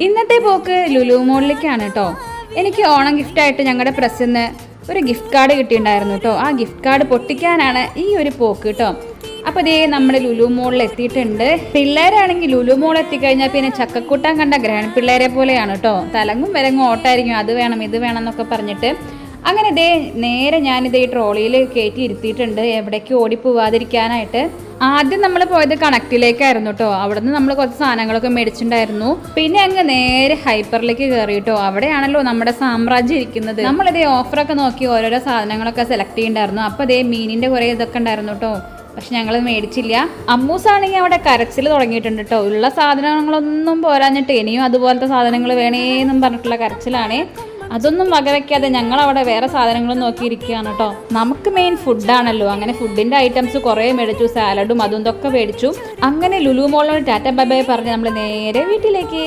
ഇന്നത്തെ പോക്ക് ലുലു മോളിലേക്കാണ് കേട്ടോ. എനിക്ക് ഓണം ഗിഫ്റ്റായിട്ട് ഞങ്ങളുടെ പ്രസ്സിൽ നിന്ന് ഒരു ഗിഫ്റ്റ് കാർഡ് കിട്ടിയിട്ടുണ്ടായിരുന്നു കേട്ടോ. ആ ഗിഫ്റ്റ് കാർഡ് പൊട്ടിക്കാനാണ് ഈ ഒരു പോക്ക് കേട്ടോ. അപ്പോൾ ഇതേ നമ്മുടെ ലുലു മോളിൽ എത്തിയിട്ടുണ്ട്. പിള്ളേരാണെങ്കിൽ ലുലു മോൾ എത്തിക്കഴിഞ്ഞാൽ പിന്നെ ചക്കക്കൂട്ടാൻ കണ്ട ഗ്രഹണ പിള്ളേരെ പോലെയാണ് കേട്ടോ. തലങ്ങും വിലങ്ങും ഓട്ടായിരിക്കും, അത് വേണം ഇത് വേണം എന്നൊക്കെ പറഞ്ഞിട്ട്. അങ്ങനെ ഇതേ നേരെ ഞാനിതേ ട്രോളിയിൽ കയറ്റി ഇരുത്തിയിട്ടുണ്ട്, എവിടേക്ക് ഓടിപ്പോവാതിരിക്കാനായിട്ട്. ആദ്യം നമ്മൾ പോയത് കണക്റ്റിലേക്കായിരുന്നു കേട്ടോ. അവിടെ നിന്ന് നമ്മൾ കുറച്ച് സാധനങ്ങളൊക്കെ മേടിച്ചിട്ടുണ്ടായിരുന്നു. പിന്നെ അങ്ങ് നേരെ ഹൈപ്പറിലേക്ക് കയറി കേട്ടോ. അവിടെയാണല്ലോ നമ്മുടെ സാമ്രാജ്യം ഇരിക്കുന്നത്. നമ്മളിതേ ഓഫറൊക്കെ നോക്കി ഓരോരോ സാധനങ്ങളൊക്കെ സെലക്ട് ചെയ്യണ്ടായിരുന്നു. അപ്പോൾ ഇതേ മീനിൻ്റെ കുറേ ഇതൊക്കെ ഉണ്ടായിരുന്നു കേട്ടോ. പക്ഷെ ഞങ്ങൾ മേടിച്ചില്ല. അമ്മൂസാണെങ്കിൽ അവിടെ കരച്ചിൽ തുടങ്ങിയിട്ടുണ്ട് കേട്ടോ. ഉള്ള സാധനങ്ങളൊന്നും പോരാഞ്ഞിട്ട് ഇനിയും അതുപോലത്തെ സാധനങ്ങൾ വേണേന്നും പറഞ്ഞിട്ടുള്ള കരച്ചിലാണ്. അതൊന്നും വകവയ്ക്കാതെ ഞങ്ങൾ അവിടെ വേറെ സാധനങ്ങളും നോക്കിയിരിക്കുകയാണ് കേട്ടോ. നമുക്ക് മെയിൻ ഫുഡാണല്ലോ. അങ്ങനെ ഫുഡിൻ്റെ ഐറ്റംസ് കുറേ മേടിച്ചു, സാലഡും അതും ഇതൊക്കെ മേടിച്ചു. അങ്ങനെ ലുലു മോളിൽ ടാറ്റ ബൈ ബൈ പറഞ്ഞ് നമ്മൾ നേരെ വീട്ടിലേക്ക്.